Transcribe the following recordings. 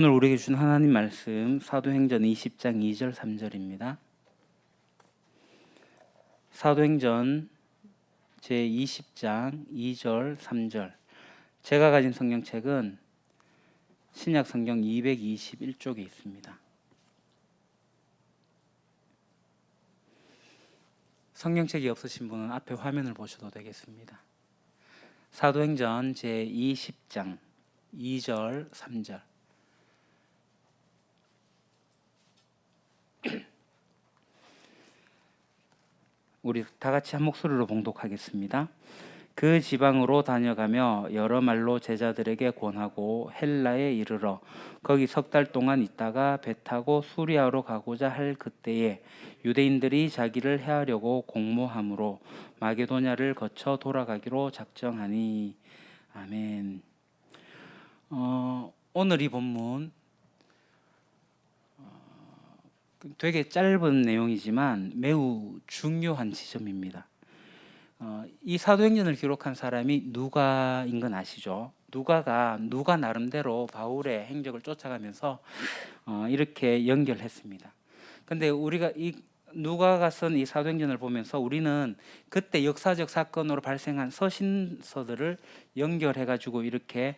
오늘 우리에게 준 하나님 말씀 사도행전 20장 2절 3절입니다. 사도행전 제20장 2절 3절. 제가 가진 성경책은 신약 성경 221쪽에 있습니다. 성경책이 없으신 분은 앞에 화면을 보셔도 되겠습니다. 사도행전 제20장 2절 3절. 우리 다 같이 한 목소리로 봉독하겠습니다. 그 지방으로 다녀가며 여러 말로 제자들에게 권하고 헬라에 이르러 거기 석 달 동안 있다가 배 타고 수리아로 가고자 할 그때에 유대인들이 자기를 해하려고 공모함으로 마게도냐를 거쳐 돌아가기로 작정하니. 아멘. 오늘 이 본문 되게 짧은 내용이지만 매우 중요한 지점입니다. 이 사도행전을 기록한 사람이 누가인 건 아시죠? 누가 나름대로 바울의 행적을 쫓아가면서 이렇게 연결했습니다. 근데 우리가 이 누가가 쓴 이 사도행전을 보면서 우리는 그때 역사적 사건으로 발생한 서신서들을 연결해가지고 이렇게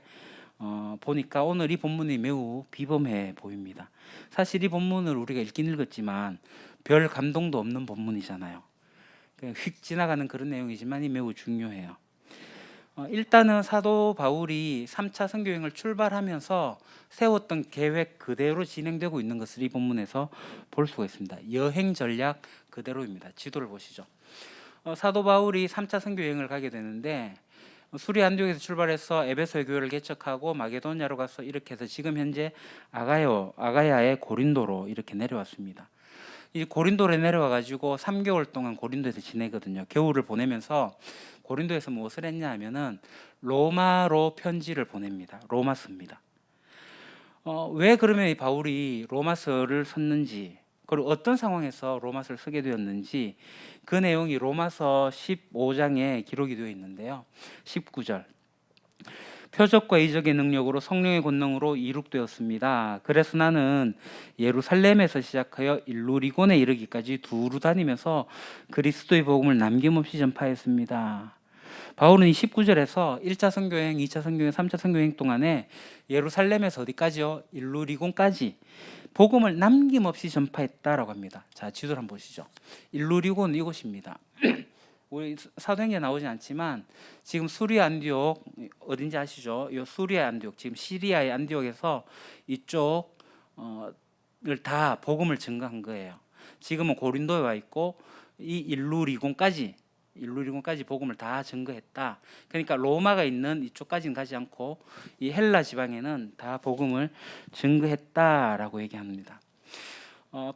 보니까 오늘 이 본문이 매우 비범해 보입니다. 사실 이 본문을 우리가 읽긴 읽었지만 별 감동도 없는 본문이잖아요. 그냥 휙 지나가는 그런 내용이지만 이 매우 중요해요. 일단은 사도 바울이 3차 선교여행을 출발하면서 세웠던 계획 그대로 진행되고 있는 것을 이 본문에서 볼 수가 있습니다. 여행 전략 그대로입니다. 지도를 보시죠. 사도 바울이 3차 선교여행을 가게 되는데 수리 안디옥에서 출발해서 에베소의 교회를 개척하고 마게도냐로 가서 이렇게 해서 지금 현재 아가야의 고린도로 이렇게 내려왔습니다. 이 고린도에 내려와 가지고 3개월 동안 고린도에서 지내거든요. 겨울을 보내면서 고린도에서 무엇을 했냐 하면은 로마로 편지를 보냅니다. 로마서입니다. 왜 그러면 이 바울이 로마서를 썼는지, 그리고 어떤 상황에서 로마서를 쓰게 되었는지 그 내용이 로마서 15장에 기록이 되어 있는데요. 19절. 표적과 이적의 능력으로 성령의 권능으로 이룩되었습니다. 그래서 나는 예루살렘에서 시작하여 일루리곤에 이르기까지 두루 다니면서 그리스도의 복음을 남김없이 전파했습니다. 바울은 이 19절에서 1차 선교여행, 2차 선교여행, 3차 선교여행 동안에 예루살렘에서 어디까지요? 일루리곤까지 복음을 남김없이 전파했다라고 합니다. 자, 지도를 한번 보시죠. 일루리곤 이곳입니다. 우리 사도행전에 나오지 않지만 지금 수리아 안디옥 어딘지 아시죠? 이 수리아 안디옥, 지금 시리아의 안디옥에서 이쪽을 다 복음을 증거한 거예요. 지금은 고린도에 와 있고 이 일루리곤까지 복음을 다 증거했다. 그러니까 로마가 있는 이쪽까지는 가지 않고 이 헬라 지방에는 다 복음을 증거했다라고 얘기합니다.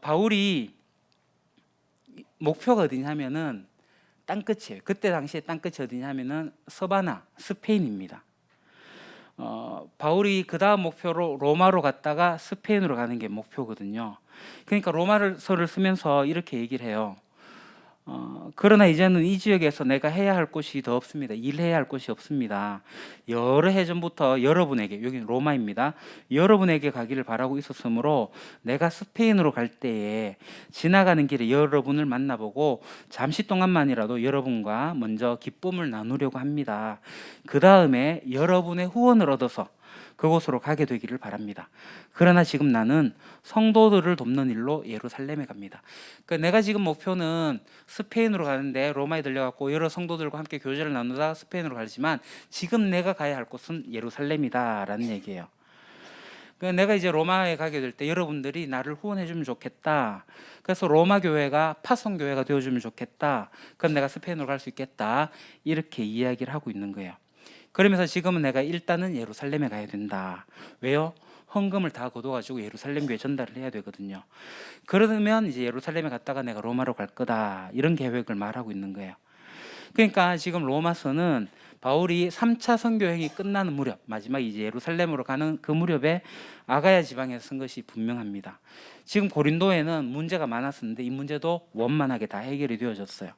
바울이 목표가 어디냐면은 땅끝이에요. 그때 당시에 땅끝이 어디냐면은 서바나, 스페인입니다. 바울이 그 다음 목표로 로마로 갔다가 스페인으로 가는 게 목표거든요. 그러니까 로마서를 쓰면서 이렇게 얘기를 해요. 그러나 이제는 이 지역에서 내가 해야 할 곳이 더 없습니다. 일해야 할 곳이 없습니다. 여러 해 전부터 여러분에게, 여기 로마입니다. 여러분에게 가기를 바라고 있었으므로 내가 스페인으로 갈 때에 지나가는 길에 여러분을 만나보고 잠시 동안만이라도 여러분과 먼저 기쁨을 나누려고 합니다. 그 다음에 여러분의 후원을 얻어서 그곳으로 가게 되기를 바랍니다. 그러나 지금 나는 성도들을 돕는 일로 예루살렘에 갑니다. 그러니까 내가 지금 목표는 스페인으로 가는데 로마에 들려갖고 여러 성도들과 함께 교제를 나누다 스페인으로 가지만 지금 내가 가야 할 곳은 예루살렘이다라는 얘기예요. 그러니까 내가 이제 로마에 가게 될 때 여러분들이 나를 후원해주면 좋겠다. 그래서 로마 교회가 파송 교회가 되어주면 좋겠다. 그럼 내가 스페인으로 갈 수 있겠다. 이렇게 이야기를 하고 있는 거예요. 그러면서 지금은 내가 일단은 예루살렘에 가야 된다. 왜요? 헌금을 다 거둬가지고 예루살렘 교회 전달을 해야 되거든요. 그러면 이제 예루살렘에 갔다가 내가 로마로 갈 거다. 이런 계획을 말하고 있는 거예요. 그러니까 지금 로마서는 바울이 3차 선교행이 끝나는 무렵, 마지막 이제 예루살렘으로 가는 그 무렵에 아가야 지방에서 쓴 것이 분명합니다. 지금 고린도에는 문제가 많았었는데 이 문제도 원만하게 다 해결이 되어졌어요.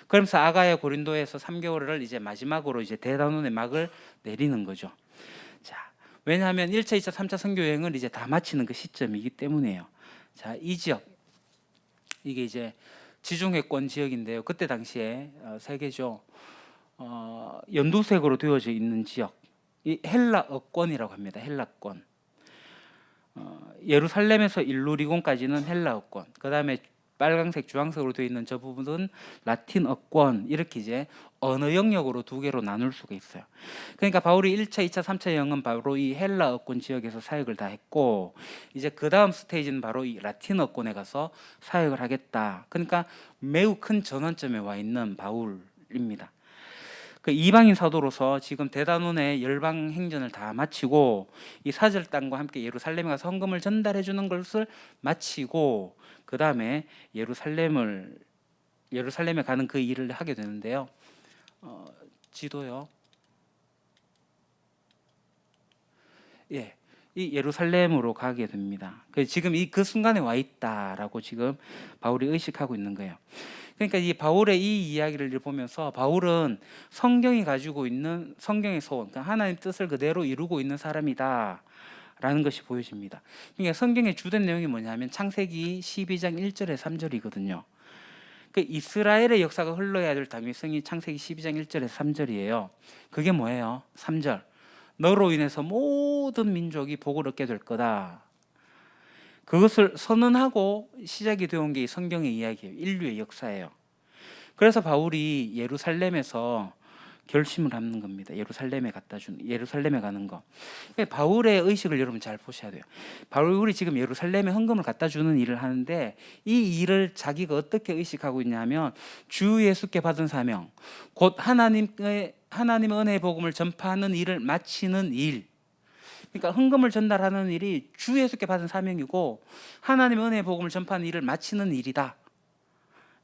그러면서 아가야 고린도에서 3개월을 이제 마지막으로 이제 대단원의 막을 내리는 거죠. 자, 왜냐하면 1차, 2차, 3차 선교 여행을 이제 다 마치는 그 시점이기 때문이에요. 자, 이 지역, 이게 이제 지중해권 지역인데요. 그때 당시에 세계죠. 연두색으로 되어져 있는 지역, 이 헬라어권이라고 합니다. 헬라권. 예루살렘에서 일루리곤까지는 헬라어권. 그 다음에 빨강색, 주황색으로 되어 있는 저 부분은 라틴어권. 이렇게 이제 언어 영역으로 두 개로 나눌 수가 있어요. 그러니까 바울이 1차, 2차, 3차 여행은 바로 이 헬라어권 지역에서 사역을 다 했고, 이제 그 다음 스테이지는 바로 이 라틴어권에 가서 사역을 하겠다. 그러니까 매우 큰 전환점에 와 있는 바울입니다. 그 이방인 사도로서 지금 대단원의 열방 행전을 다 마치고 이 사절단과 함께 예루살렘에 가서 헌금을 전달해 주는 것을 마치고 그 다음에 예루살렘에 가는 그 일을 하게 되는데요. 지도요. 예, 이 예루살렘으로 가게 됩니다. 지금 그 순간에 와 있다라고 지금 바울이 의식하고 있는 거예요. 그러니까 이 바울의 이 이야기를 보면서 바울은 성경이 가지고 있는 성경의 소원, 그러니까 하나님 뜻을 그대로 이루고 있는 사람이다 라는 것이 보여집니다. 그러니까 성경의 주된 내용이 뭐냐면 창세기 12장 1절에 3절이거든요. 그 이스라엘의 역사가 흘러야 될 당위성이 창세기 12장 1절에 3절이에요. 그게 뭐예요? 3절. 너로 인해서 모든 민족이 복을 얻게 될 거다. 그것을 선언하고 시작이 되온 게 성경의 이야기예요. 인류의 역사예요. 그래서 바울이 예루살렘에서 결심을 하는 겁니다. 예루살렘에 가는 거. 바울의 의식을 여러분 잘 보셔야 돼요. 바울이 지금 예루살렘에 헌금을 갖다 주는 일을 하는데 이 일을 자기가 어떻게 의식하고 있냐면 주 예수께 받은 사명, 곧 하나님의 은혜의 복음을 전파하는 일을 마치는 일. 그러니까 헌금을 전달하는 일이 주 예수께 받은 사명이고 하나님의 은혜의 복음을 전파하는 일을 마치는 일이다.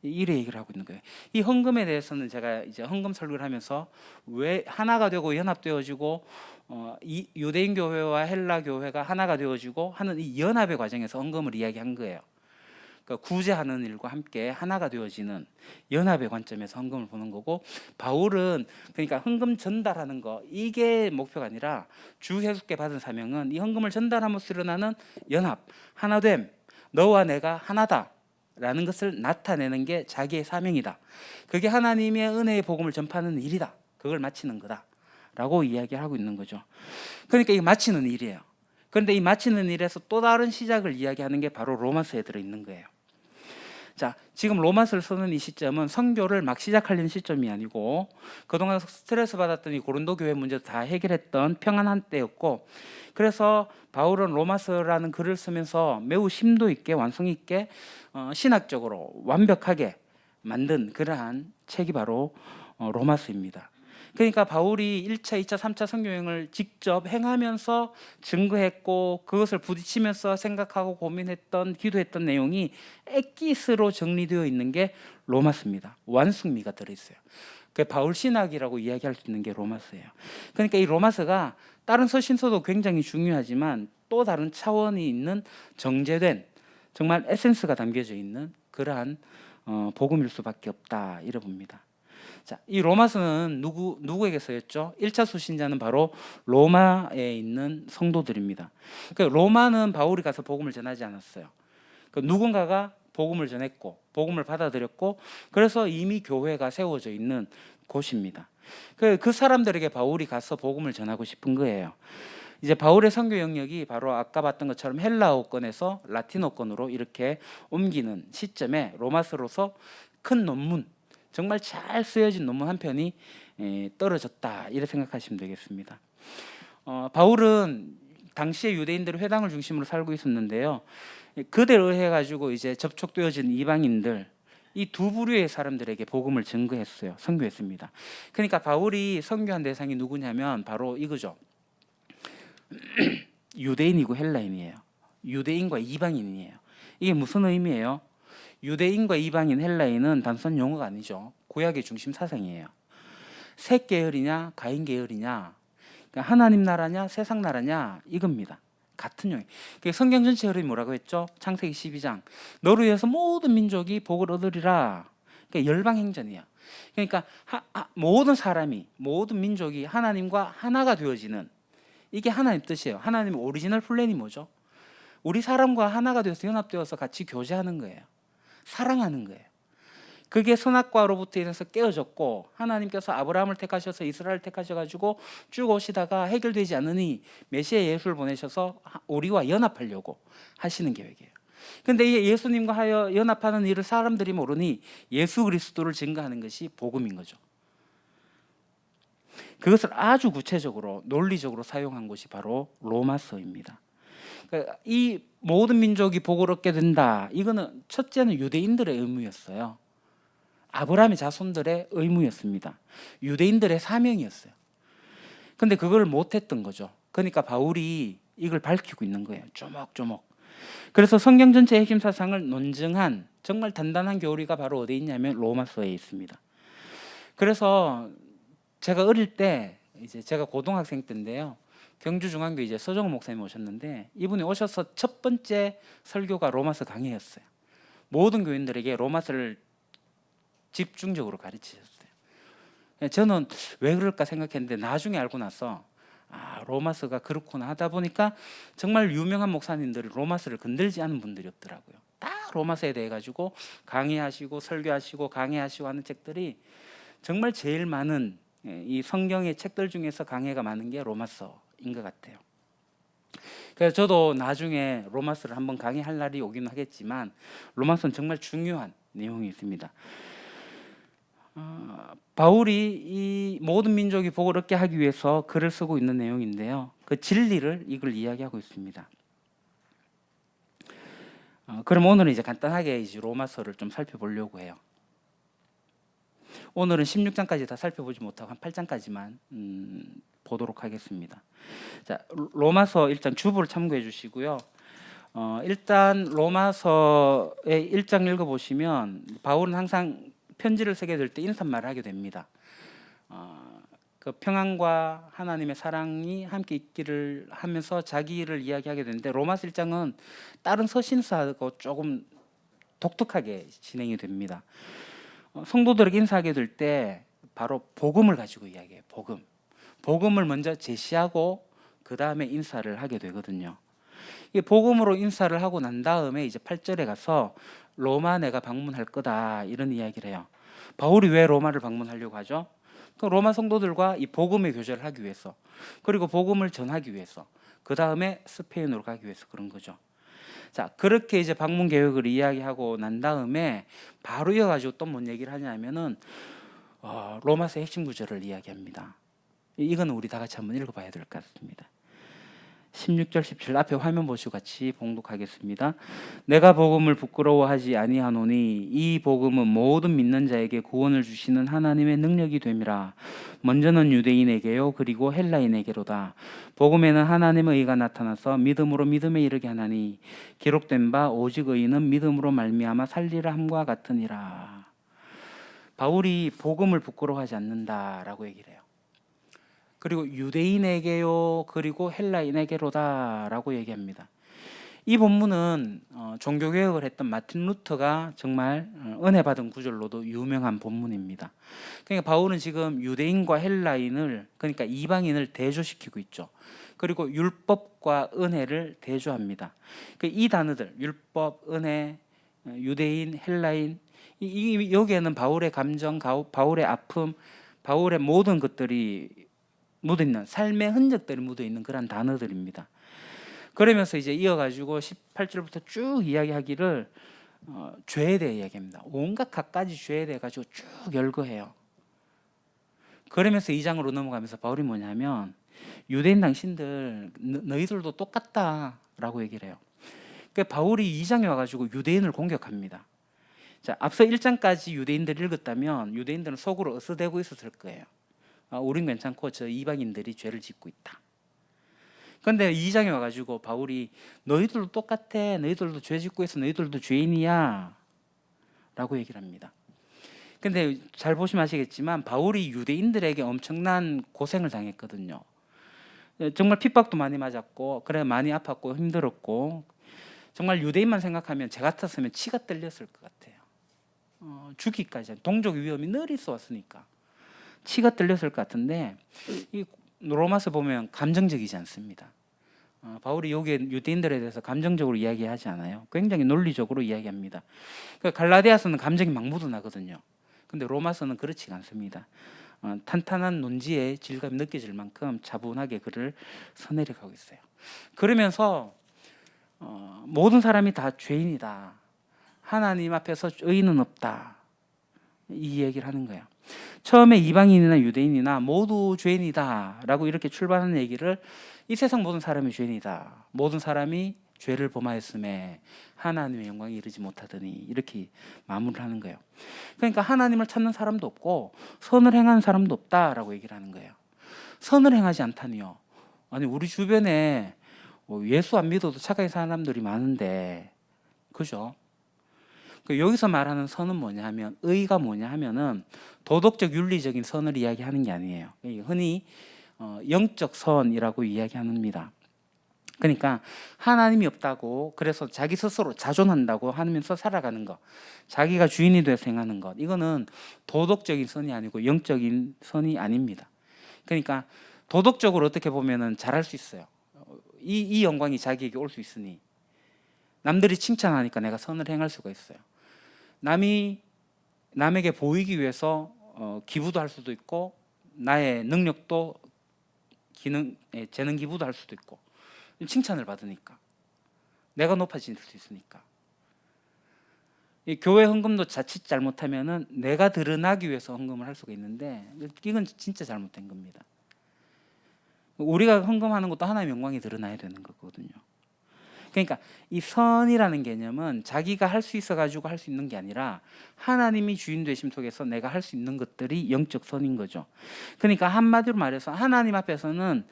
이래 얘기를 하고 있는 거예요. 이 헌금에 대해서는 제가 이제 헌금 설교를 하면서 왜 하나가 되고 연합되어지고 이 유대인 교회와 헬라 교회가 하나가 되어지고 하는 이 연합의 과정에서 헌금을 이야기한 거예요. 그러니까 구제하는 일과 함께 하나가 되어지는 연합의 관점에서 헌금을 보는 거고, 바울은 그러니까 헌금 전달하는 거 이게 목표가 아니라 주 예수께 받은 사명은 이 헌금을 전달함으로써 일어나는 연합, 하나됨, 너와 내가 하나다 라는 것을 나타내는 게 자기의 사명이다. 그게 하나님의 은혜의 복음을 전파하는 일이다. 그걸 마치는 거다 라고 이야기하고 있는 거죠. 그러니까 이게 마치는 일이에요. 그런데 이 마치는 일에서 또 다른 시작을 이야기하는 게 바로 로마서에 들어있는 거예요. 자, 지금 로마서를 쓰는 이 시점은 선교를 막 시작하려는 시점이 아니고 그동안 스트레스 받았던 이 고린도 교회 문제 다 해결했던 평안한 때였고, 그래서 바울은 로마서라는 글을 쓰면서 매우 심도 있게 완성 있게 신학적으로 완벽하게 만든 그러한 책이 바로 로마서입니다. 그러니까 바울이 1차, 2차, 3차 선교여행을 직접 행하면서 증거했고 그것을 부딪히면서 생각하고 고민했던 기도했던 내용이 엑기스로 정리되어 있는 게 로마서입니다. 완숙미가 들어있어요. 그 바울 신학이라고 이야기할 수 있는 게 로마서예요. 그러니까 이 로마서가 다른 서신서도 굉장히 중요하지만 또 다른 차원이 있는 정제된 정말 에센스가 담겨져 있는 그러한 복음일 수밖에 없다 이래 봅니다. 자, 이 로마서는 누구에게 쓰였죠? 1차 수신자는 바로 로마에 있는 성도들입니다. 그러니까 로마는 바울이 가서 복음을 전하지 않았어요. 그러니까 누군가가 복음을 전했고 복음을 받아들였고 그래서 이미 교회가 세워져 있는 곳입니다. 그 사람들에게 바울이 가서 복음을 전하고 싶은 거예요. 이제 바울의 선교 영역이 바로 아까 봤던 것처럼 헬라어권에서 라틴어권으로 이렇게 옮기는 시점에 로마서로서 큰 논문, 정말 잘 쓰여진 논문 한 편이 떨어졌다 이렇게 생각하시면 되겠습니다. 바울은 당시에 유대인들의 회당을 중심으로 살고 있었는데요. 그대로 해 가지고 이제 접촉되어진 이방인들 이 두 부류의 사람들에게 복음을 증거했어요. 선교했습니다. 그러니까 바울이 선교한 대상이 누구냐면 바로 이거죠. 유대인이고 헬라인이에요. 유대인과 이방인이에요. 이게 무슨 의미예요? 유대인과 이방인, 헬라인은 단순 용어가 아니죠. 구약의 중심 사상이에요. 셋 계열이냐 가인 계열이냐, 그러니까 하나님 나라냐 세상 나라냐 이겁니다. 같은 용어. 성경 전체 흐름이 뭐라고 했죠? 창세기 12장 너로 인해서 모든 민족이 복을 얻으리라. 그러니까 열방행전이야. 그러니까 모든 사람이 모든 민족이 하나님과 하나가 되어지는 이게 하나님 뜻이에요. 하나님의 오리지널 플랜이 뭐죠? 우리 사람과 하나가 되어서 연합되어서 같이 교제하는 거예요. 사랑하는 거예요. 그게 선악과로부터 인해서 깨어졌고 하나님께서 아브라함을 택하셔서 이스라엘을 택하셔가지고 쭉 오시다가 해결되지 않으니 메시아 예수를 보내셔서 우리와 연합하려고 하시는 계획이에요. 근데 이 예수님과 하여 연합하는 일을 사람들이 모르니 예수 그리스도를 증거하는 것이 복음인 거죠. 그것을 아주 구체적으로 논리적으로 사용한 것이 바로 로마서입니다. 그러니까 이 모든 민족이 복을 얻게 된다. 이거는 첫째는 유대인들의 의무였어요. 아브라함의 자손들의 의무였습니다. 유대인들의 사명이었어요. 근데 그걸 못했던 거죠. 그러니까 바울이 이걸 밝히고 있는 거예요. 조목조목. 그래서 성경 전체의 핵심 사상을 논증한 정말 단단한 교리가 바로 어디에 있냐면 로마서에 있습니다. 그래서 제가 어릴 때 이제 제가 고등학생 때인데요. 경주중앙교 이제 서정호 목사님 오셨는데 이분이 오셔서 첫 번째 설교가 로마서 강의였어요. 모든 교인들에게 로마서를 집중적으로 가르치셨어요. 저는 왜 그럴까 생각했는데 나중에 알고 나서 로마서가 그렇구나 하다 보니까 정말 유명한 목사님들이 로마서를 건들지 않은 분들이 없더라고요. 다 로마서에 대해 가지고 강의하시고 설교하시고 강의하시고 하는 책들이 정말 제일 많은 이 성경의 책들 중에서 강해가 많은 게 로마서인 것 같아요. 그래서 저도 나중에 로마서를 한번 강의할 날이 오긴 하겠지만 로마서는 정말 중요한 내용이 있습니다. 바울이 이 모든 민족이 복을 얻게 하기 위해서 글을 쓰고 있는 내용인데요. 그 진리를 이걸 이야기하고 있습니다. 그럼 오늘은 이제 간단하게 이제 로마서를 좀 살펴보려고 해요. 오늘은 16장까지 다 살펴보지 못하고 한 8장까지만 보도록 하겠습니다. 자, 로마서 1장 주부를 참고해 주시고요. 일단 로마서의 1장 읽어보시면 바울은 항상 편지를 쓰게 될 때 인사말을 하게 됩니다. 그 평안과 하나님의 사랑이 함께 있기를 하면서 자기 일을 이야기하게 되는데 로마서 1장은 다른 서신서하고 조금 독특하게 진행이 됩니다. 성도들에게 인사하게 될 때 바로 복음을 가지고 이야기해요. 복음을 먼저 제시하고 그 다음에 인사를 하게 되거든요. 이 복음으로 인사를 하고 난 다음에 이제 8절에 가서 로마 내가 방문할 거다 이런 이야기를 해요. 바울이 왜 로마를 방문하려고 하죠? 그 로마 성도들과 이 복음의 교제를 하기 위해서, 그리고 복음을 전하기 위해서, 그 다음에 스페인으로 가기 위해서 그런 거죠. 자, 그렇게 이제 방문 계획을 이야기하고 난 다음에 바로 이어가지고 또 뭔 얘기를 하냐면은 로마서의 핵심 구절을 이야기합니다. 이거는 우리 다 같이 한번 읽어봐야 될 것 같습니다. 16절 17 앞에 화면 보시고 같이 봉독하겠습니다. 내가 복음을 부끄러워하지 아니하노니 이 복음은 모든 믿는 자에게 구원을 주시는 하나님의 능력이 됨이라. 먼저는 유대인에게요 그리고 헬라인에게로다. 복음에는 하나님의 의가 나타나서 믿음으로 믿음에 이르게 하나니 기록된 바 오직 의인은 믿음으로 말미암아 살리라 함과 같으니라. 바울이 복음을 부끄러워하지 않는다라고 얘기를 해요. 그리고 유대인에게요 그리고 헬라인에게로다라고 얘기합니다. 이 본문은 종교개혁을 했던 마틴 루터가 정말 은혜 받은 구절로도 유명한 본문입니다. 그러니까 바울은 지금 유대인과 헬라인을, 그러니까 이방인을 대조시키고 있죠. 그리고 율법과 은혜를 대조합니다. 이 단어들 율법, 은혜, 유대인, 헬라인, 여기에는 바울의 감정, 바울의 아픔, 바울의 모든 것들이 묻어있는, 삶의 흔적들이 묻어있는 그런 단어들입니다. 그러면서 이제 이어가지고 18절부터 쭉 이야기하기를 죄에 대해 이야기합니다. 온갖 갖가지 죄에 대해 가지고 쭉 열거해요. 그러면서 2장으로 넘어가면서 바울이 뭐냐면 유대인 당신들 너희들도 똑같다라고 얘기를 해요. 그러니까 바울이 2장에 와가지고 유대인을 공격합니다. 자, 앞서 1장까지 유대인들을 읽었다면 유대인들은 속으로 어스대고 있었을 거예요. 우린 괜찮고 저 이방인들이 죄를 짓고 있다. 그런데 2장에 와가지고 바울이 너희들도 똑같아, 너희들도 죄 짓고 있어, 너희들도 죄인이야 라고 얘기를 합니다. 근데 잘 보시면 아시겠지만 바울이 유대인들에게 엄청난 고생을 당했거든요. 정말 핍박도 많이 맞았고 그래 많이 아팠고 힘들었고, 정말 유대인만 생각하면 제 같았으면 치가 떨렸을 것 같아요. 죽기까지 동족 위험이 늘 있어 왔으니까 치가 떨렸을 것 같은데, 로마서 보면 감정적이지 않습니다. 바울이 여기에 유대인들에 대해서 감정적으로 이야기하지 않아요. 굉장히 논리적으로 이야기합니다. 갈라디아서는 감정이 막 묻어나거든요. 근데 로마서는 그렇지가 않습니다. 탄탄한 논지의 질감이 느껴질 만큼 차분하게 글을 써내려가고 있어요. 그러면서 모든 사람이 다 죄인이다. 하나님 앞에서 의인은 없다. 이 얘기를 하는 거예요. 처음에 이방인이나 유대인이나 모두 죄인이다 라고 이렇게 출발하는 얘기를 이 세상 모든 사람이 죄인이다. 모든 사람이 죄를 범하였음에 하나님의 영광에 이르지 못하더니 이렇게 마무리를 하는 거예요. 그러니까 하나님을 찾는 사람도 없고 선을 행하는 사람도 없다라고 얘기를 하는 거예요. 선을 행하지 않다니요. 아니 우리 주변에 예수 안 믿어도 착하게 사는 사람들이 많은데 그죠? 여기서 말하는 선은 뭐냐 하면 의가 뭐냐 하면은 도덕적 윤리적인 선을 이야기하는 게 아니에요. 흔히 영적 선이라고 이야기합니다. 그러니까 하나님이 없다고 그래서 자기 스스로 자존한다고 하면서 살아가는 것, 자기가 주인이 돼서 행하는 것, 이거는 도덕적인 선이 아니고 영적인 선이 아닙니다. 그러니까 도덕적으로 어떻게 보면은 잘할 수 있어요. 이 영광이 자기에게 올 수 있으니 남들이 칭찬하니까 내가 선을 행할 수가 있어요. 남에게 보이기 위해서 기부도 할 수도 있고 나의 능력도 재능 기부도 할 수도 있고 칭찬을 받으니까 내가 높아질 수 있으니까. 이 교회 헌금도 자칫 잘못하면은 내가 드러나기 위해서 헌금을 할 수가 있는데 이건 진짜 잘못된 겁니다. 우리가 헌금하는 것도 하나님의 영광이 드러나야 되는 거거든요. 그러니까 이 선이라는 개념은 자기가 할 수 있어 가지고 할 수 있는 게 아니라 하나님이 주인 되심 속에서 내가 할 수 있는 것들이 영적 선인 거죠. 그러니까 한마디로 말해서 하나님 앞에서는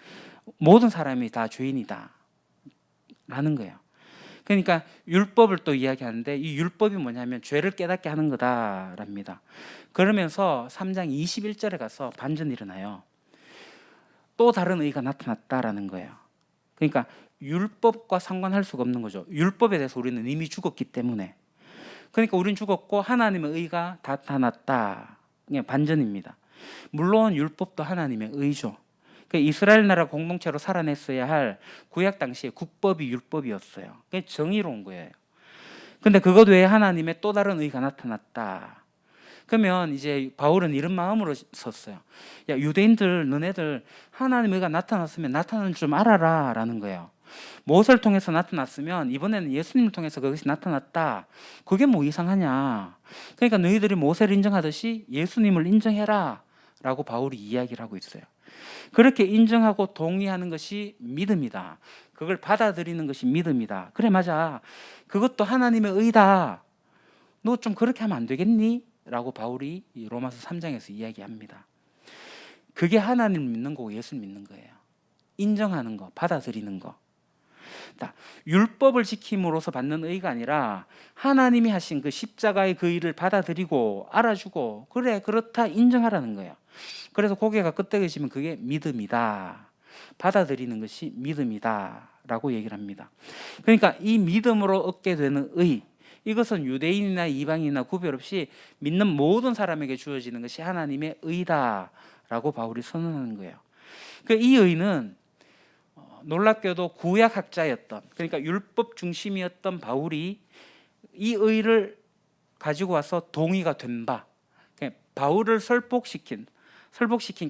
모든 사람이 다 죄인이다 라는 거예요. 그러니까 율법을 또 이야기하는데 이 율법이 뭐냐면 죄를 깨닫게 하는 거다랍니다. 그러면서 3장 21절에 가서 반전이 일어나요. 또 다른 의가 나타났다라는 거예요. 그러니까 율법과 상관할 수가 없는 거죠. 율법에 대해서 우리는 이미 죽었기 때문에. 그러니까 우리는 죽었고 하나님의 의가 나타났다. 그냥 반전입니다. 물론 율법도 하나님의 의죠. 이스라엘 나라 공동체로 살아냈어야 할 구약 당시에 국법이 율법이었어요. 그게 정의로운 거예요. 근데 그것 외에 하나님의 또 다른 의가 나타났다. 그러면 이제 바울은 이런 마음으로 섰어요. 야, 유대인들 너네들 하나님의 의가 나타났으면 나타나는 줄 좀 알아라 라는 거예요. 모세를 통해서 나타났으면 이번에는 예수님을 통해서 그것이 나타났다. 그게 뭐 이상하냐. 그러니까 너희들이 모세를 인정하듯이 예수님을 인정해라 라고 바울이 이야기를 하고 있어요. 그렇게 인정하고 동의하는 것이 믿음이다. 그걸 받아들이는 것이 믿음이다. 그래 맞아. 그것도 하나님의 의다. 너 좀 그렇게 하면 안 되겠니? 라고 바울이 로마서 3장에서 이야기합니다. 그게 하나님을 믿는 거고 예수를 믿는 거예요. 인정하는 거, 받아들이는 거. 율법을 지킴으로써 받는 의가 아니라 하나님이 하신 그 십자가의 그 일을 받아들이고 알아주고 그래 그렇다 인정하라는 거예요. 그래서 고개가 끄덕여지면 그게 믿음이다. 받아들이는 것이 믿음이다 라고 얘기를 합니다. 그러니까 이 믿음으로 얻게 되는 의, 이것은 유대인이나 이방인이나 구별 없이 믿는 모든 사람에게 주어지는 것이 하나님의 의다 라고 바울이 선언하는 거예요. 이 의는 놀랍게도 구약학자였던, 그러니까 율법 중심이었던 바울이 이 의를 가지고 와서 동의가 된 바, 바울을 설복시킨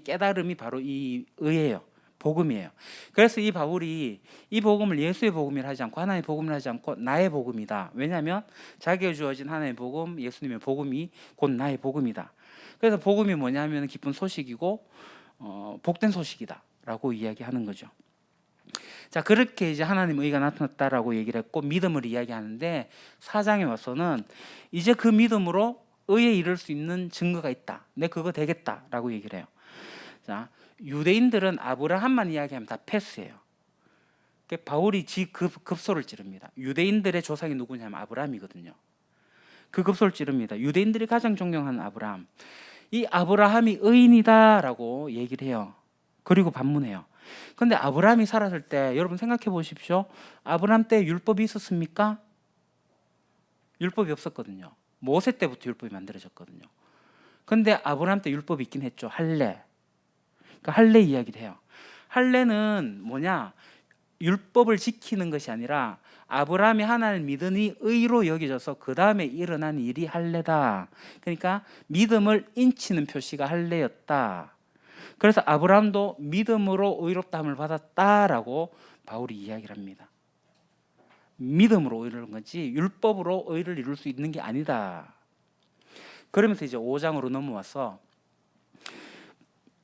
깨달음이 바로 이 의예요. 복음이에요. 그래서 이 바울이 이 복음을 예수의 복음이라 하지 않고 하나님의 복음이라 하지 않고 나의 복음이다. 왜냐하면 자기가 주어진 하나님의 복음, 예수님의 복음이 곧 나의 복음이다. 그래서 복음이 뭐냐면 기쁜 소식이고 복된 소식이다 라고 이야기하는 거죠. 자, 그렇게 이제 하나님의 의가 나타났다라고 얘기를 했고 믿음을 이야기하는데 4장에 와서는 이제 그 믿음으로 의에 이를 수 있는 증거가 있다. 내 그거 되겠다라고 얘기를 해요. 자, 유대인들은 아브라함만 이야기하면 다 패스예요. 바울이 급소를 찌릅니다. 유대인들의 조상이 누구냐면 아브라함이거든요. 그 급소를 찌릅니다. 유대인들이 가장 존경하는 아브라함. 이 아브라함이 의인이다라고 얘기를 해요. 그리고 반문해요. 그런데 아브라함이 살았을 때 여러분 생각해 보십시오. 아브라함 때 율법이 있었습니까? 율법이 없었거든요. 모세 때부터 율법이 만들어졌거든요. 그런데 아브라함 때 율법이 있긴 했죠. 할례. 그러니까 할례 이야기를 해요. 할례는 뭐냐? 율법을 지키는 것이 아니라 아브라함이 하나님을 믿으니 의로 여겨져서 그 다음에 일어난 일이 할례다. 그러니까 믿음을 인치는 표시가 할례였다. 그래서 아브라함도 믿음으로 의롭다함을 받았다라고 바울이 이야기를 합니다. 믿음으로 의를 이룬 거지 율법으로 의를 이룰 수 있는 게 아니다. 그러면서 이제 5장으로 넘어와서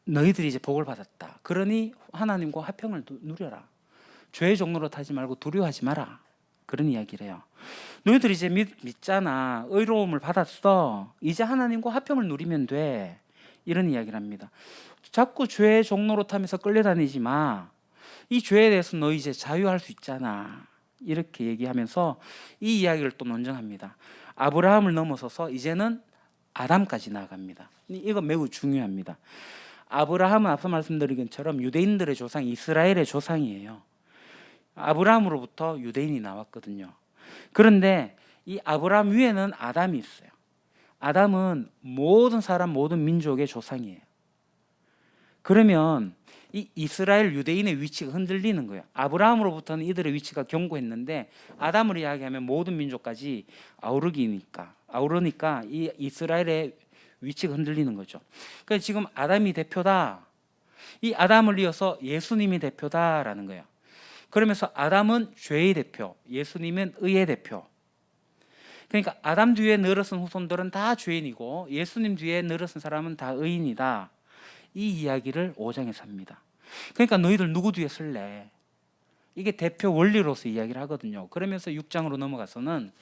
너희들이 이제 복을 받았다. 그러니 하나님과 화평을 누려라. 죄의 종로로 타지 말고 두려워하지 마라. 그런 이야기를 해요. 너희들이 이제 믿잖아. 의로움을 받았어. 이제 하나님과 화평을 누리면 돼. 이런 이야기를 합니다. 자꾸 죄의 종로로 타면서 끌려다니지 마. 이 죄에 대해서 너 이제 자유할 수 있잖아. 이렇게 얘기하면서 이 이야기를 또 논증합니다. 아브라함을 넘어서서 이제는 아담까지 나아갑니다. 이거 매우 중요합니다. 아브라함은 앞서 말씀드린 것처럼 유대인들의 조상, 이스라엘의 조상이에요. 아브라함으로부터 유대인이 나왔거든요. 그런데 이 아브라함 위에는 아담이 있어요. 아담은 모든 사람, 모든 민족의 조상이에요. 그러면 이 이스라엘 유대인의 위치가 흔들리는 거예요. 아브라함으로부터는 이들의 위치가 견고했는데 아담을 이야기하면 모든 민족까지 아우르니까 이 이스라엘의 위치가 흔들리는 거죠. 그러니까 지금 아담이 대표다. 이 아담을 이어서 예수님이 대표다라는 거예요. 그러면서 아담은 죄의 대표, 예수님은 의의 대표. 그러니까 아담 뒤에 늘어선 후손들은 다 죄인이고 예수님 뒤에 늘어선 사람은 다 의인이다. 이 이야기를 5장에서 합니다. 그러니까 너희들 누구 뒤에 설래? 이게 대표 원리로서 이야기를 하거든요. 그러면서 6장으로 넘어가서는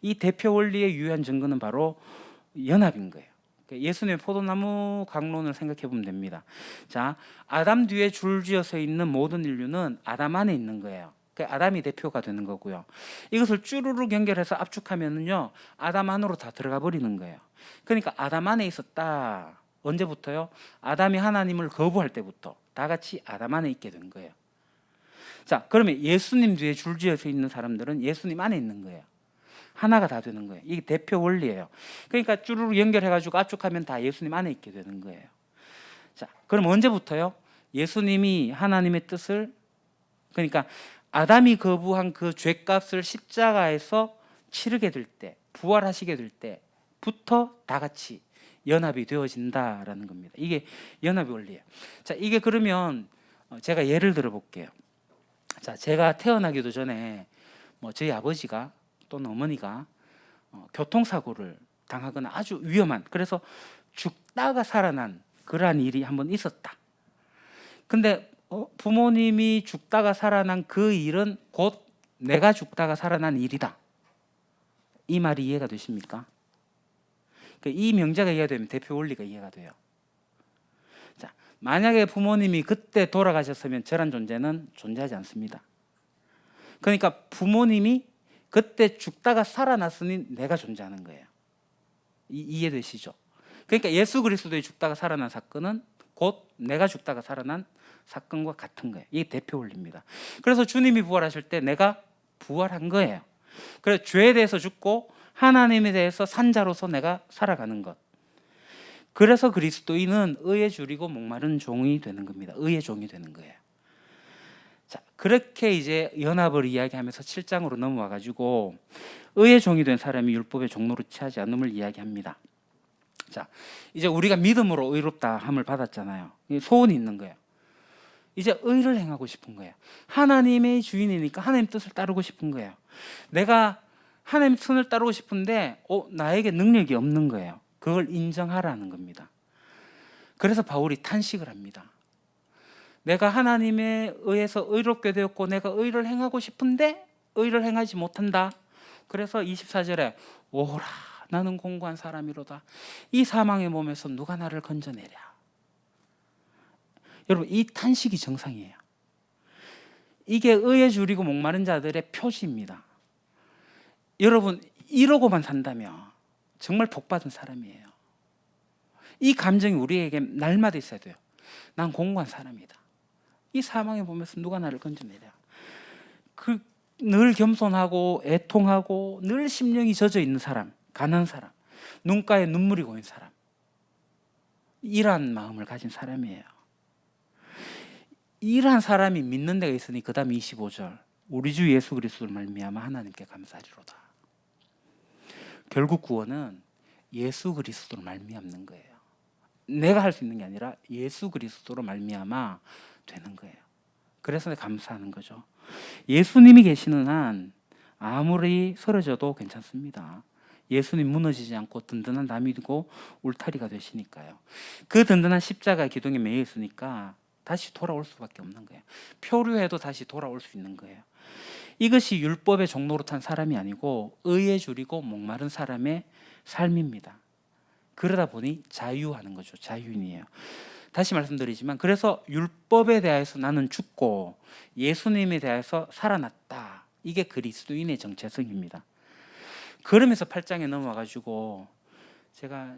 이 대표 원리의 유효한 증거는 바로 연합인 거예요. 예수님의 포도나무 강론을 생각해 보면 됩니다. 자, 아담 뒤에 줄지어 서 있는 모든 인류는 아담 안에 있는 거예요. 아담이 대표가 되는 거고요. 이것을 쭈루룩 연결해서 압축하면은요, 아담 안으로 다 들어가 버리는 거예요. 그러니까 아담 안에 있었다. 언제부터요? 아담이 하나님을 거부할 때부터 다 같이 아담 안에 있게 된 거예요. 자, 그러면 예수님 뒤에 줄지어 서 있는 사람들은 예수님 안에 있는 거예요. 하나가 다 되는 거예요. 이게 대표 원리예요. 그러니까 쭈루룩 연결해가지고 압축하면 다 예수님 안에 있게 되는 거예요. 자, 그럼 언제부터요? 예수님이 하나님의 뜻을, 그러니까 아담이 거부한 그 죄값을 십자가에서 치르게 될 때, 부활하시게 될 때부터 다 같이 연합이 되어진다라는 겁니다. 이게 연합의 원리예요. 자, 이게 그러면 제가 예를 들어 볼게요. 자, 제가 태어나기도 전에 저희 아버지가 또는 어머니가 교통사고를 당하거나 아주 위험한, 그래서 죽다가 살아난 그러한 일이 한번 있었다. 근데 부모님이 죽다가 살아난 그 일은 곧 내가 죽다가 살아난 일이다. 이 말이 이해가 되십니까? 이 명제가 이해가 되면 대표 원리가 이해가 돼요. 자, 만약에 부모님이 그때 돌아가셨으면 저런 존재는 존재하지 않습니다. 그러니까 부모님이 그때 죽다가 살아났으니 내가 존재하는 거예요. 이해되시죠? 그러니까 예수 그리스도의 죽다가 살아난 사건은 곧 내가 죽다가 살아난 사건과 같은 거예요. 이게 대표 원리입니다. 그래서 주님이 부활하실 때 내가 부활한 거예요. 그래서 죄에 대해서 죽고 하나님에 대해서 산자로서 내가 살아가는 것. 그래서 그리스도인은 의에 줄이고 목마른 종이 되는 겁니다. 의의 종이 되는 거예요. 자, 그렇게 이제 연합을 이야기하면서 7장으로 넘어와 가지고 의의 종이 된 사람이 율법의 종로로 취하지 않음을 이야기합니다. 자, 이제 우리가 믿음으로 의롭다함을 받았잖아요. 소원이 있는 거예요. 이제 의를 행하고 싶은 거예요. 하나님의 주인이니까 하나님 뜻을 따르고 싶은 거예요. 내가 하나님 뜻을 따르고 싶은데 나에게 능력이 없는 거예요. 그걸 인정하라는 겁니다. 그래서 바울이 탄식을 합니다. 내가 하나님에 의해서 의롭게 되었고 내가 의를 행하고 싶은데 의를 행하지 못한다. 그래서 24절에 오라 나는 공고한 사람이로다. 이 사망의 몸에서 누가 나를 건져내랴. 여러분, 이 탄식이 정상이에요. 이게 의에 줄이고 목마른 자들의 표시입니다. 여러분, 이러고만 산다면 정말 복받은 사람이에요. 이 감정이 우리에게 날마다 있어야 돼요. 난 공고한 사람이다. 이 사망의 몸에서 누가 나를 건져내랴. 늘 겸손하고 애통하고 늘 심령이 젖어 있는 사람, 가난한 사람, 눈가에 눈물이 고인 사람, 이러한 마음을 가진 사람이에요. 이러한 사람이 믿는 데가 있으니 그 다음 25절 우리 주 예수 그리스도를 말미암아 하나님께 감사하리로다. 결국 구원은 예수 그리스도로 말미암는 거예요. 내가 할 수 있는 게 아니라 예수 그리스도로 말미암아 되는 거예요. 그래서 감사하는 거죠. 예수님이 계시는 한 아무리 쓰러져도 괜찮습니다. 예수님 무너지지 않고 든든한 담이고 울타리가 되시니까요. 그 든든한 십자가 기둥에 매여 있으니까 다시 돌아올 수밖에 없는 거예요. 표류해도 다시 돌아올 수 있는 거예요. 이것이 율법의 종로로 탄 사람이 아니고 의에 줄이고 목마른 사람의 삶입니다. 그러다 보니 자유하는 거죠. 자유인이에요. 다시 말씀드리지만 그래서 율법에 대해서 나는 죽고 예수님에 대해서 살아났다. 이게 그리스도인의 정체성입니다. 그러면서 8장에 넘어와가지고 제가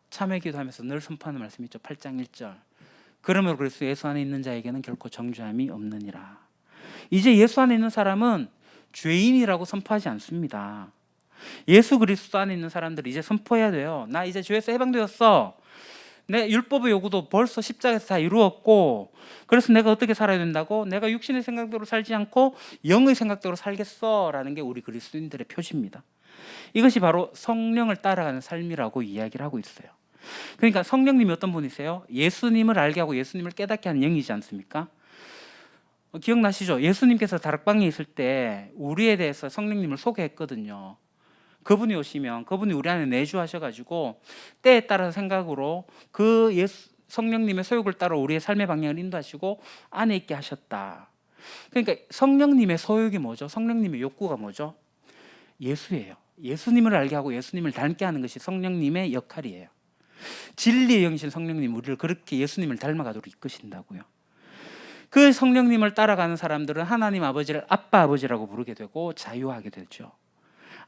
참회기도하면서 늘 선포하는 말씀이 있죠. 8장 1절 그러므로 그리스도 예수 안에 있는 자에게는 결코 정죄함이 없느니라. 이제 예수 안에 있는 사람은 죄인이라고 선포하지 않습니다. 예수 그리스도 안에 있는 사람들이 이제 선포해야 돼요. 나 이제 죄에서 해방되었어. 내 율법의 요구도 벌써 십자가에서 다 이루었고 그래서 내가 어떻게 살아야 된다고? 내가 육신의 생각대로 살지 않고 영의 생각대로 살겠어 라는 게 우리 그리스도인들의 표시입니다. 이것이 바로 성령을 따라가는 삶이라고 이야기를 하고 있어요. 그러니까 성령님이 어떤 분이세요? 예수님을 알게 하고 예수님을 깨닫게 하는 영이지 않습니까? 기억나시죠? 예수님께서 다락방에 있을 때 우리에 대해서 성령님을 소개했거든요. 그분이 오시면 그분이 우리 안에 내주하셔가지고 때에 따라서 생각으로 그 성령님의 소욕을 따라 우리의 삶의 방향을 인도하시고 안에 있게 하셨다. 그러니까 성령님의 소욕이 뭐죠? 성령님의 욕구가 뭐죠? 예수예요. 예수님을 알게 하고 예수님을 닮게 하는 것이 성령님의 역할이에요. 진리의 영이신 성령님 우리를 그렇게 예수님을 닮아가도록 이끄신다고요. 그 성령님을 따라가는 사람들은 하나님 아버지를 아빠 아버지라고 부르게 되고 자유하게 되죠.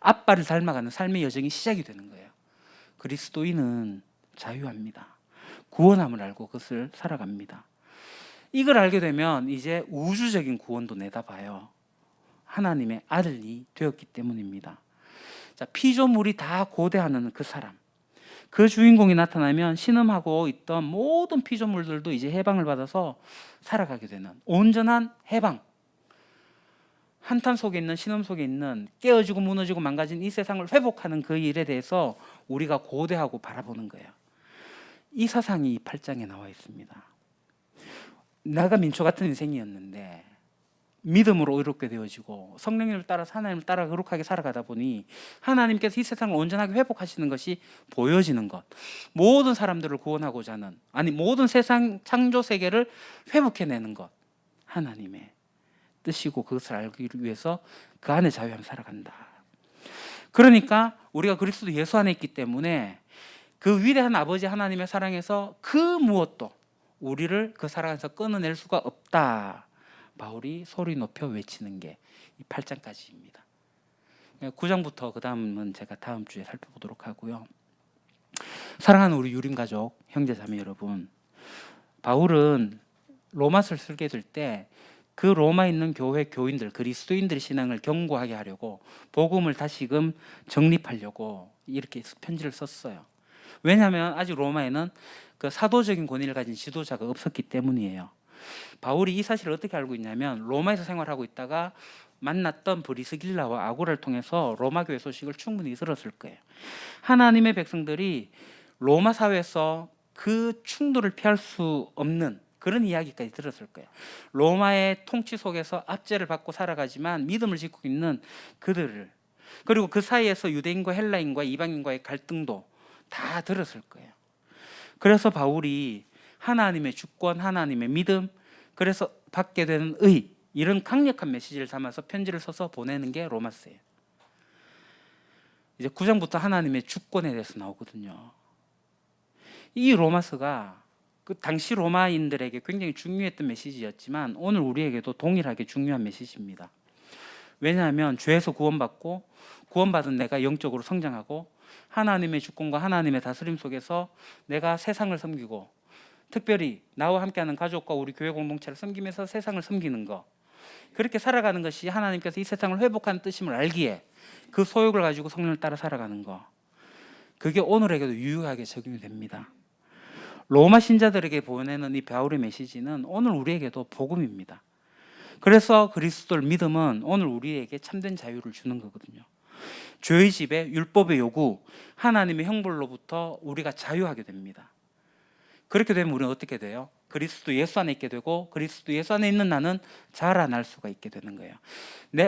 아빠를 닮아가는 삶의 여정이 시작이 되는 거예요. 그리스도인은 자유합니다. 구원함을 알고 그것을 살아갑니다. 이걸 알게 되면 이제 우주적인 구원도 내다봐요. 하나님의 아들이 되었기 때문입니다. 자, 피조물이 다 고대하는 그 사람, 그 주인공이 나타나면 신음하고 있던 모든 피조물들도 이제 해방을 받아서 살아가게 되는 온전한 해방. 한탄 속에 있는 신음 속에 있는 깨어지고 무너지고 망가진 이 세상을 회복하는 그 일에 대해서 우리가 고대하고 바라보는 거예요. 이 사상이 8장에 나와 있습니다. 내가 민초 같은 인생이었는데 믿음으로 의롭게 되어지고 성령님을 따라서 하나님을 따라 거룩하게 살아가다 보니 하나님께서 이 세상을 온전하게 회복하시는 것이 보여지는 것, 모든 사람들을 구원하고자 하는, 아니 모든 세상 창조 세계를 회복해내는 것, 하나님의 뜻이고 그것을 알기 위해서 그 안에 자유함 살아간다. 그러니까 우리가 그리스도 예수 안에 있기 때문에 그 위대한 아버지 하나님의 사랑에서 그 무엇도 우리를 그 사랑 안에서 끊어낼 수가 없다. 바울이 소리 높여 외치는 게 이 8장까지입니다. 9장부터 그 다음은 제가 다음 주에 살펴보도록 하고요. 사랑하는 우리 유림 가족, 형제 자매 여러분, 바울은 로마서를 쓰게 될 때 그 로마에 있는 교회 교인들, 그리스도인들의 신앙을 견고하게 하려고 복음을 다시금 정립하려고 이렇게 편지를 썼어요. 왜냐하면 아직 로마에는 그 사도적인 권위를 가진 지도자가 없었기 때문이에요. 바울이 이 사실을 어떻게 알고 있냐면 로마에서 생활하고 있다가 만났던 브리스길라와 아고라를 통해서 로마 교회 소식을 충분히 들었을 거예요. 하나님의 백성들이 로마 사회에서 그 충돌을 피할 수 없는 그런 이야기까지 들었을 거예요. 로마의 통치 속에서 압제를 받고 살아가지만 믿음을 지키고 있는 그들을, 그리고 그 사이에서 유대인과 헬라인과 이방인과의 갈등도 다 들었을 거예요. 그래서 바울이 하나님의 주권, 하나님의 믿음, 그래서 받게 되는 의, 이런 강력한 메시지를 담아서 편지를 써서 보내는 게 로마서예요. 이제 9장부터 하나님의 주권에 대해서 나오거든요. 이 로마서가 그 당시 로마인들에게 굉장히 중요했던 메시지였지만 오늘 우리에게도 동일하게 중요한 메시지입니다. 왜냐하면 죄에서 구원받고 구원받은 내가 영적으로 성장하고 하나님의 주권과 하나님의 다스림 속에서 내가 세상을 섬기고 특별히 나와 함께하는 가족과 우리 교회 공동체를 섬기면서 세상을 섬기는 것, 그렇게 살아가는 것이 하나님께서 이 세상을 회복하는 뜻임을 알기에 그 소욕을 가지고 성령을 따라 살아가는 것, 그게 오늘에게도 유효하게 적용이 됩니다. 로마 신자들에게 보내는 이 바울의 메시지는 오늘 우리에게도 복음입니다. 그래서 그리스도를 믿음은 오늘 우리에게 참된 자유를 주는 거거든요. 죄의 지배, 율법의 요구, 하나님의 형벌로부터 우리가 자유하게 됩니다. 그렇게 되면 우리는 어떻게 돼요? 그리스도 예수 안에 있게 되고, 그리스도 예수 안에 있는 나는 자라날 수가 있게 되는 거예요.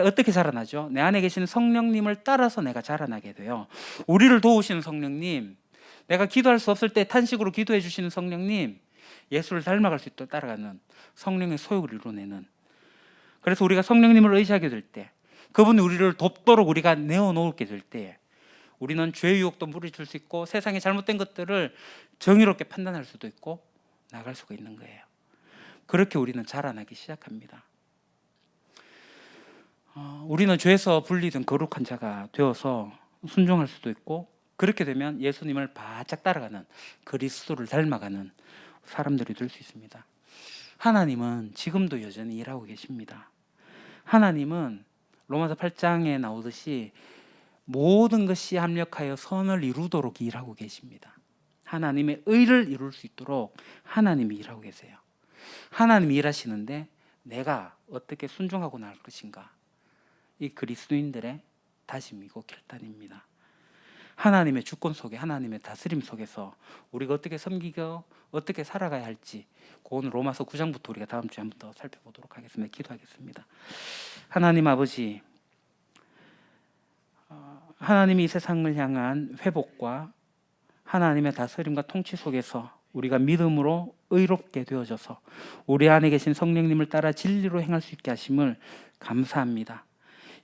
어떻게 자라나죠? 내 안에 계시는 성령님을 따라서 내가 자라나게 돼요. 우리를 도우시는 성령님, 내가 기도할 수 없을 때 탄식으로 기도해 주시는 성령님, 예수를 닮아갈 수 있도록 따라가는 성령의 소욕을 이루어내는. 그래서 우리가 성령님을 의지하게 될 때, 그분이 우리를 돕도록 우리가 내어놓게 될 때, 우리는 죄의 유혹도 물리칠 수 있고, 세상의 잘못된 것들을 정의롭게 판단할 수도 있고 나갈 수가 있는 거예요. 그렇게 우리는 자라나기 시작합니다. 우리는 죄에서 분리된 거룩한 자가 되어서 순종할 수도 있고, 그렇게 되면 예수님을 바짝 따라가는, 그리스도를 닮아가는 사람들이 될 수 있습니다. 하나님은 지금도 여전히 일하고 계십니다. 하나님은 로마서 8장에 나오듯이 모든 것이 합력하여 선을 이루도록 일하고 계십니다. 하나님의 의를 이룰 수 있도록 하나님이 일하고 계세요. 하나님이 일하시는데 내가 어떻게 순종하고 나갈 것인가, 이 그리스도인들의 다짐이고 결단입니다. 하나님의 주권 속에, 하나님의 다스림 속에서 우리가 어떻게 섬기고 어떻게 살아가야 할지, 그건 로마서 9장부터 우리가 다음 주에 한 번 더 살펴보도록 하겠습니다. 기도하겠습니다. 하나님 아버지, 하나님이 이 세상을 향한 회복과 하나님의 다스림과 통치 속에서 우리가 믿음으로 의롭게 되어져서 우리 안에 계신 성령님을 따라 진리로 행할 수 있게 하심을 감사합니다.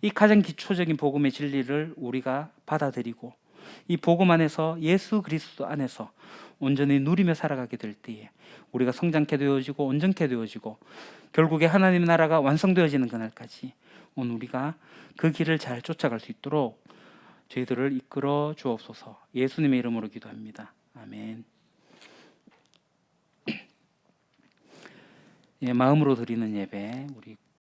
이 가장 기초적인 복음의 진리를 우리가 받아들이고 이 복음 안에서, 예수 그리스도 안에서 온전히 누리며 살아가게 될 때에 우리가 성장케 되어지고 온전케 되어지고 결국에 하나님의 나라가 완성되어지는 그날까지 오늘 우리가 그 길을 잘 쫓아갈 수 있도록 저희들을 이끌어 주옵소서. 예수님의 이름으로 기도합니다. 아멘. 예, 마음으로 드리는 예배 우리